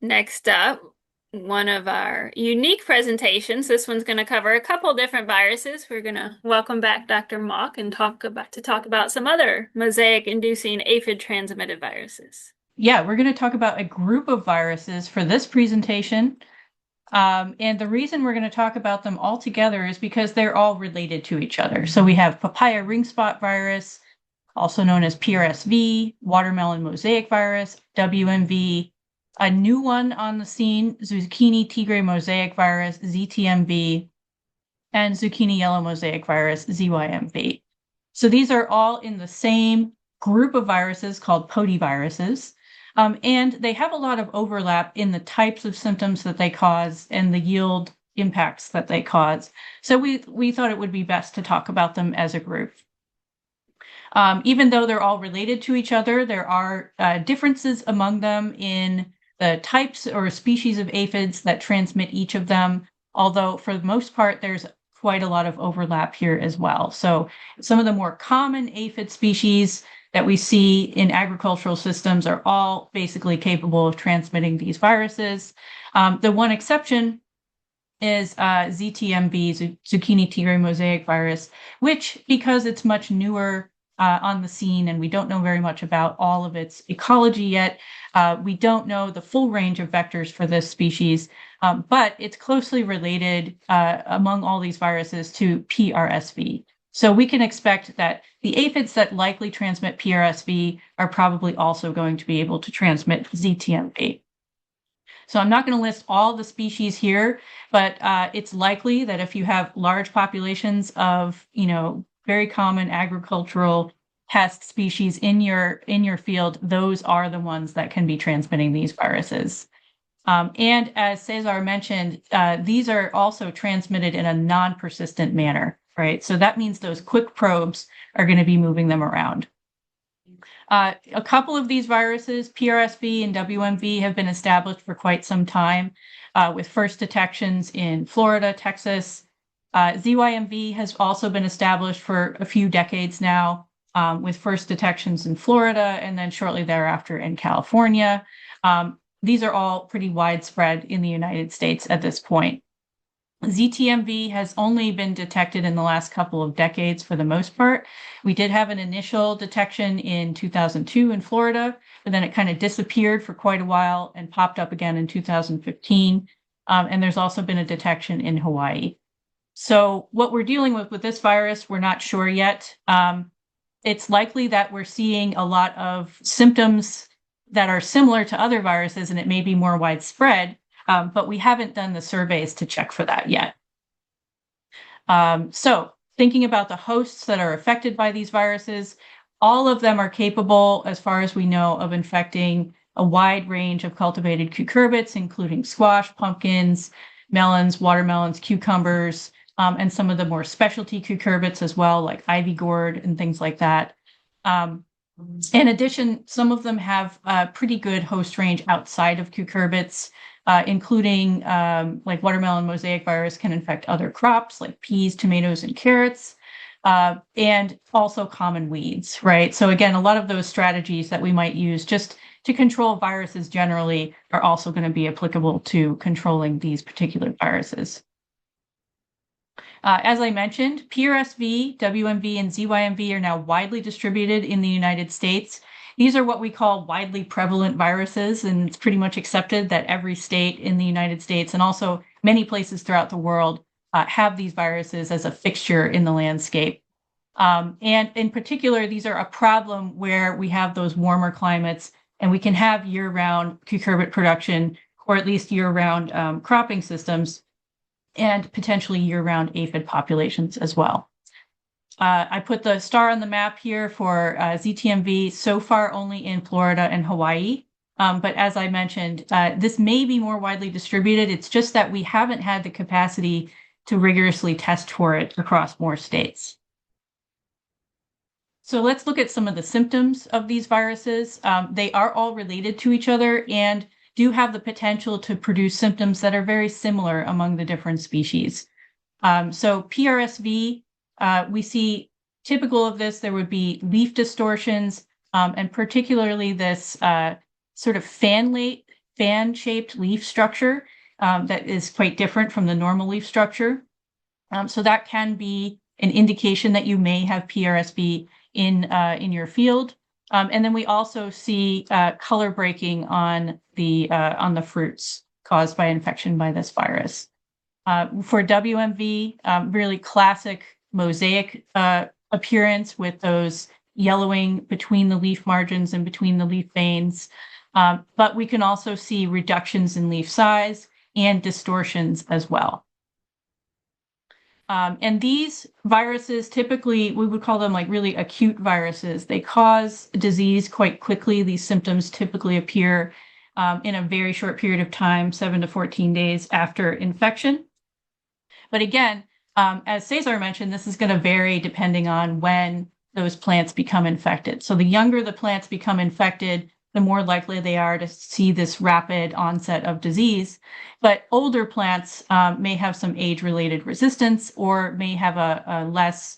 Next up, one of our unique presentations. This one's going to cover a couple different viruses. We're going to welcome back Dr. Mauck and talk about some other mosaic-inducing aphid-transmitted viruses. Yeah, we're going to talk about a group of viruses for this presentation. And the reason we're going to talk about them all together is because they're all related to each other. So we have Papaya ringspot virus, also known as PRSV, watermelon mosaic virus, WMV, a new one on the scene, Zucchini tigre mosaic virus, ZTMV, and zucchini yellow mosaic virus, ZYMV. So these are all in the same group of viruses called potiviruses. And they have a lot of overlap in the types of symptoms that they cause and the yield impacts that they cause. So we thought it would be best to talk about them as a group. Even though they're all related to each other, there are differences among them in the types or species of aphids that transmit each of them, although for the most part, there's quite a lot of overlap here as well. So some of the more common aphid species that we see in agricultural systems are all basically capable of transmitting these viruses. The one exception is ZTMV, Zucchini tigre mosaic virus, which, because it's much newer on the scene and we don't know very much about all of its ecology yet, we don't know the full range of vectors for this species, but it's closely related among all these viruses to PRSV. So we can expect that the aphids that likely transmit PRSV are probably also going to be able to transmit ZTMV. So I'm not going to list all the species here, but it's likely that if you have large populations of, very common agricultural pest species in your field, those are the ones that can be transmitting these viruses. And as Cesar mentioned, these are also transmitted in a non-persistent manner, right? So that means those quick probes are going to be moving them around. A couple of these viruses, PRSV and WMV, have been established for quite some time, with first detections in Florida, Texas. ZYMV has also been established for a few decades now, with first detections in Florida and then shortly thereafter in California. These are all pretty widespread in the United States at this point. ZTMV has only been detected in the last couple of decades for the most part. We did have an initial detection in 2002 in Florida, but then it kind of disappeared for quite a while and popped up again in 2015. And there's also been a detection in Hawaii. So what we're dealing with this virus, we're not sure yet. It's likely that we're seeing a lot of symptoms that are similar to other viruses, and it may be more widespread. But we haven't done the surveys to check for that yet. So thinking about the hosts that are affected by these viruses, all of them are capable, as far as we know, of infecting a wide range of cultivated cucurbits, including squash, pumpkins, melons, watermelons, cucumbers, and some of the more specialty cucurbits as well, like ivy gourd and things like that. In addition, some of them have a pretty good host range outside of cucurbits, including like watermelon mosaic virus can infect other crops like peas, tomatoes, and carrots, and also common weeds, right? So again, a lot of those strategies that we might use just to control viruses generally are also going to be applicable to controlling these particular viruses. As I mentioned, PRSV, WMV, and ZYMV are now widely distributed in the United States. These are what we call widely prevalent viruses, and it's pretty much accepted that every state in the United States and also many places throughout the world have these viruses as a fixture in the landscape. And in particular, these are a problem where we have those warmer climates and we can have year-round cucurbit production, or at least year-round cropping systems, and potentially year-round aphid populations as well. I put the star on the map here for ZTMV, so far only in Florida and Hawaii. But as I mentioned, this may be more widely distributed. It's just that we haven't had the capacity to rigorously test for it across more states. So let's look at some of the symptoms of these viruses. They are all related to each other and do have the potential to produce symptoms that are very similar among the different species. So PRSV, we see typical of this, there would be leaf distortions, and particularly this sort of fan-like fan-shaped leaf structure that is quite different from the normal leaf structure. So that can be an indication that you may have PRSV in your field. And then we also see color breaking on the fruits caused by infection by this virus. For WMV, really classic mosaic appearance with those yellowing between the leaf margins and between the leaf veins. But we can also see reductions in leaf size and distortions as well. And these viruses, typically, we would call them like really acute viruses. They cause disease quite quickly. These symptoms typically appear in a very short period of time, 7 to 14 days after infection. But again, as Cesar mentioned, this is going to vary depending on when those plants become infected. So the younger the plants become infected, the more likely they are to see this rapid onset of disease. But older plants may have some age-related resistance or may have a less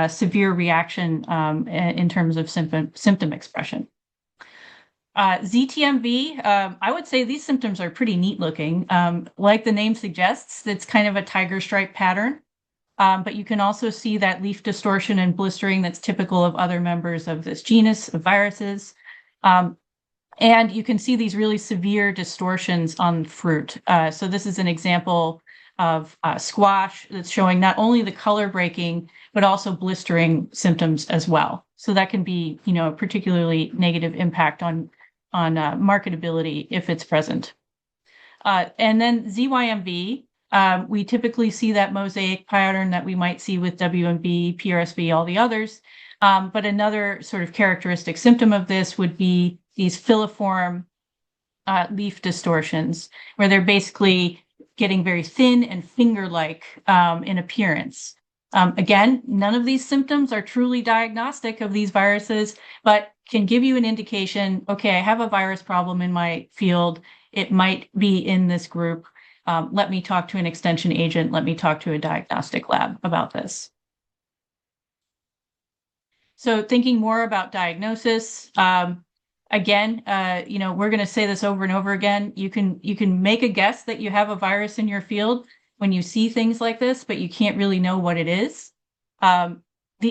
severe reaction in terms of symptom expression. ZTMV, I would say these symptoms are pretty neat looking. Like the name suggests, it's kind of a tiger stripe pattern. But you can also see that leaf distortion and blistering that's typical of other members of this genus of viruses. And you can see these really severe distortions on fruit. So this is an example of squash that's showing not only the color breaking, but also blistering symptoms as well. So that can be, a particularly negative impact on marketability if it's present. And then ZYMV, we typically see that mosaic pattern that we might see with WMV, PRSV, all the others. But another sort of characteristic symptom of this would be these filiform leaf distortions, where they're basically getting very thin and finger-like in appearance. Again, none of these symptoms are truly diagnostic of these viruses, but can give you an indication, okay, I have a virus problem in my field. It might be in this group. Let me talk to an extension agent. Let me talk to a diagnostic lab about this. So thinking more about diagnosis, again, we're going to say this over and over again. You can make a guess that you have a virus in your field when you see things like this, but you can't really know what it is.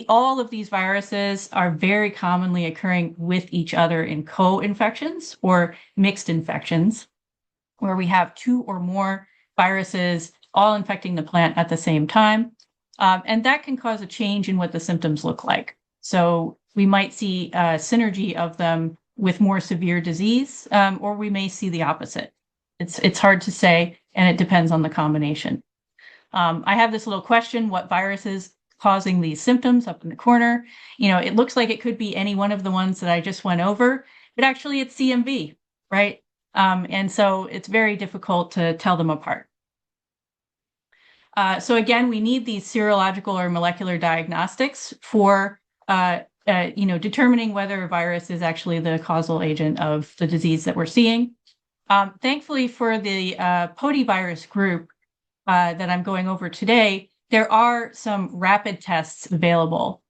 All of these viruses are very commonly occurring with each other in co-infections or mixed infections, where we have 2 or more viruses all infecting the plant at the same time. And that can cause a change in what the symptoms look like. So we might see a synergy of them with more severe disease, or we may see the opposite. It's hard to say, and it depends on the combination. I have this little question: what virus is causing these symptoms up in the corner? It looks like it could be any one of the ones that I just went over, but actually it's CMV, right? And so it's very difficult to tell them apart. So again, we need these serological or molecular diagnostics for determining whether a virus is actually the causal agent of the disease that we're seeing. Thankfully for the potivirus group that I'm going over today, there are some rapid tests available.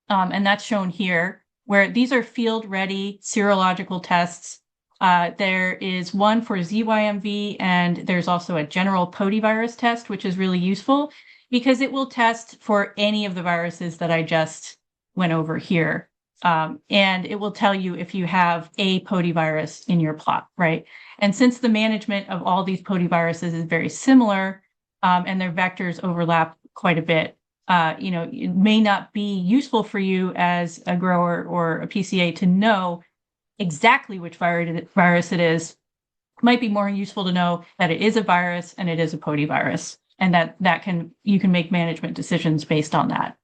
And that's shown here, where these are field-ready serological tests. There is one for ZYMV, and there's also a general potivirus test, which is really useful because it will test for any of the viruses that I just went over here. And it will tell you if you have a potivirus in your plot, right? And since the management of all these potiviruses is very similar, and their vectors overlap quite a bit, it may not be useful for you as a grower or a PCA to know exactly which virus it is. It might be more useful to know that it is a virus and it is a potivirus, and that you can make management decisions based on that.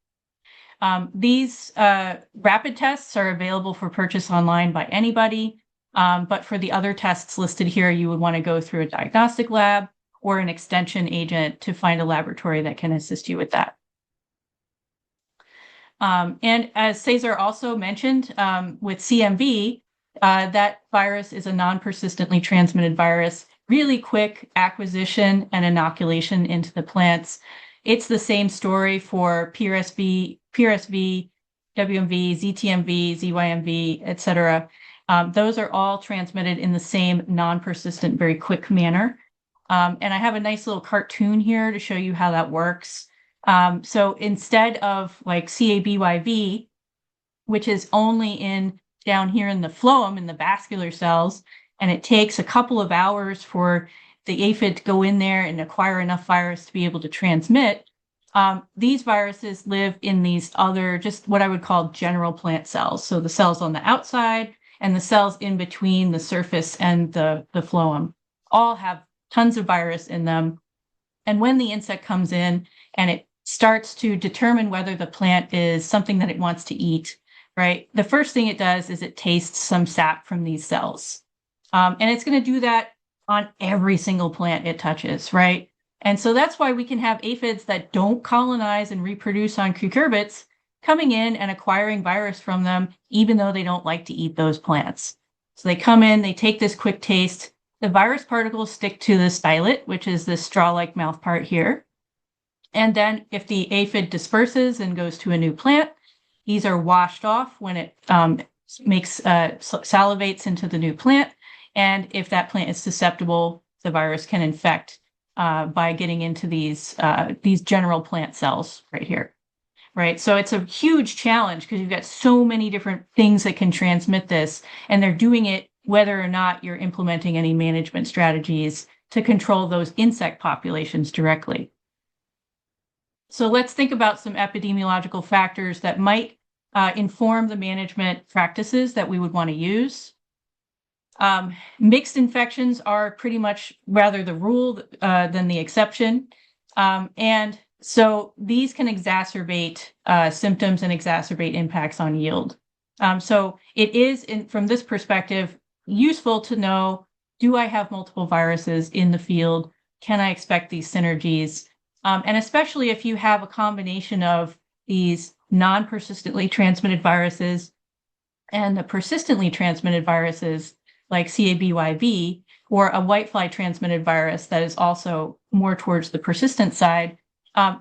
These rapid tests are available for purchase online by anybody, but for the other tests listed here, you would want to go through a diagnostic lab or an extension agent to find a laboratory that can assist you with that. And as Cesar also mentioned, with CMV, that virus is a non-persistently transmitted virus, really quick acquisition and inoculation into the plants. It's the same story for PRSV, WMV, ZTMV, ZYMV, et cetera. Those are all transmitted in the same non-persistent, very quick manner. And I have a nice little cartoon here to show you how that works. So instead of like CABYV, which is only down here in the phloem, in the vascular cells, and it takes a couple of hours for the aphid to go in there and acquire enough virus to be able to transmit. These viruses live in these other, just what I would call general plant cells. So the cells on the outside and the cells in between the surface and the phloem all have tons of virus in them. And when the insect comes in and it starts to determine whether the plant is something that it wants to eat, right? The first thing it does is it tastes some sap from these cells. And it's going to do that on every single plant it touches, right? And so that's why we can have aphids that don't colonize and reproduce on cucurbits coming in and acquiring virus from them, even though they don't like to eat those plants. So they come in, they take this quick taste. The virus particles stick to the stylet, which is this straw-like mouth part here. And then if the aphid disperses and goes to a new plant, these are washed off when it salivates into the new plant. And if that plant is susceptible, the virus can infect by getting into these general plant cells right here, right? So it's a huge challenge because you've got so many different things that can transmit this, and they're doing it whether or not you're implementing any management strategies to control those insect populations directly. So let's think about some epidemiological factors that might inform the management practices that we would want to use. Mixed infections are pretty much rather the rule than the exception. And so these can exacerbate symptoms and exacerbate impacts on yield. So it is, from this perspective, useful to know, do I have multiple viruses in the field? Can I expect these synergies? And especially if you have a combination of these non-persistently transmitted viruses and the persistently transmitted viruses like CABYV, or a whitefly transmitted virus that is also more towards the persistent side,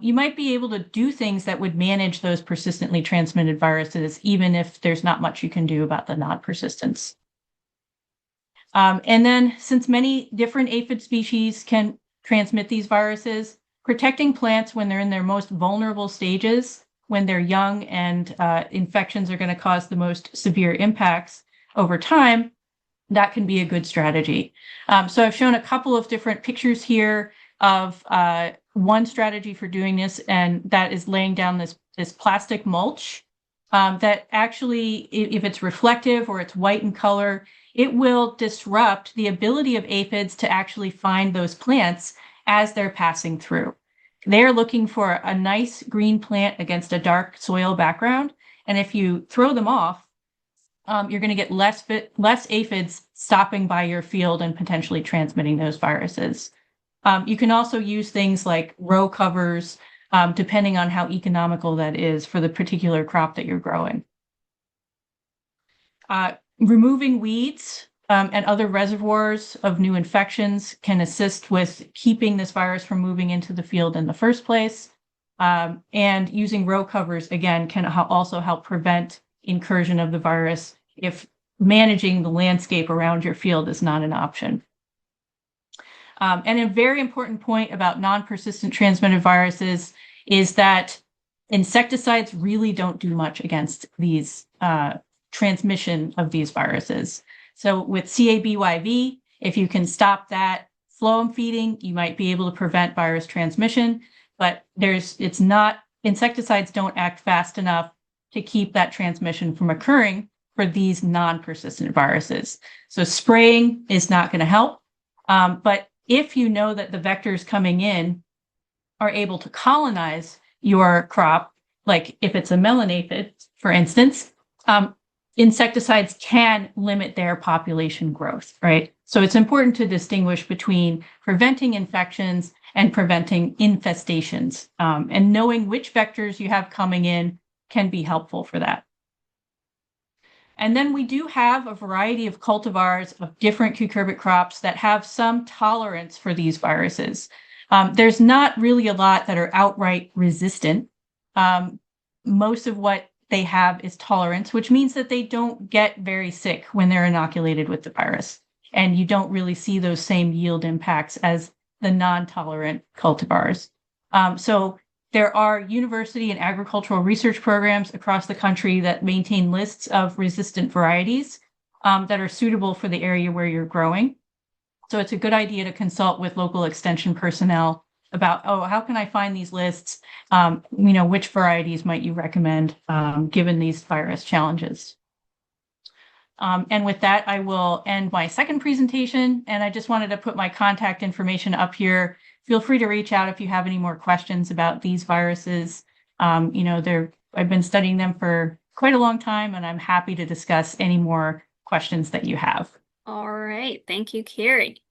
you might be able to do things that would manage those persistently transmitted viruses, even if there's not much you can do about the non-persistence. And then, since many different aphid species can transmit these viruses, protecting plants when they're in their most vulnerable stages, when they're young and infections are going to cause the most severe impacts over time, that can be a good strategy. So I've shown a couple of different pictures here of one strategy for doing this, and that is laying down this plastic mulch that actually, if it's reflective or it's white in color, it will disrupt the ability of aphids to actually find those plants as they're passing through. They're looking for a nice green plant against a dark soil background, and if you throw them off, you're going to get less aphids stopping by your field and potentially transmitting those viruses. You can also use things like row covers, depending on how economical that is for the particular crop that you're growing. Removing weeds and other reservoirs of new infections can assist with keeping this virus from moving into the field in the first place. And using row covers, again, can also help prevent incursion of the virus if managing the landscape around your field is not an option. And a very important point about non-persistent transmitted viruses is that insecticides really don't do much against these transmission of these viruses. So with CABYV, if you can stop that phloem feeding, you might be able to prevent virus transmission, but insecticides don't act fast enough to keep that transmission from occurring for these non-persistent viruses. So spraying is not going to help, but if you know that the vectors coming in are able to colonize your crop, like if it's a melon aphid, for instance, insecticides can limit their population growth, right? So it's important to distinguish between preventing infections and preventing infestations, and knowing which vectors you have coming in can be helpful for that. And then we do have a variety of cultivars of different cucurbit crops that have some tolerance for these viruses. There's not really a lot that are outright resistant. Most of what they have is tolerance, which means that they don't get very sick when they're inoculated with the virus. And you don't really see those same yield impacts as the non-tolerant cultivars. So there are university and agricultural research programs across the country that maintain lists of resistant varieties that are suitable for the area where you're growing. So it's a good idea to consult with local extension personnel about, oh, how can I find these lists? Which varieties might you recommend given these virus challenges? And with that, I will end my second presentation. And I just wanted to put my contact information up here. Feel free to reach out if you have any more questions about these viruses. I've been studying them for quite a long time, and I'm happy to discuss any more questions that you have. All right. Thank you, Kerry.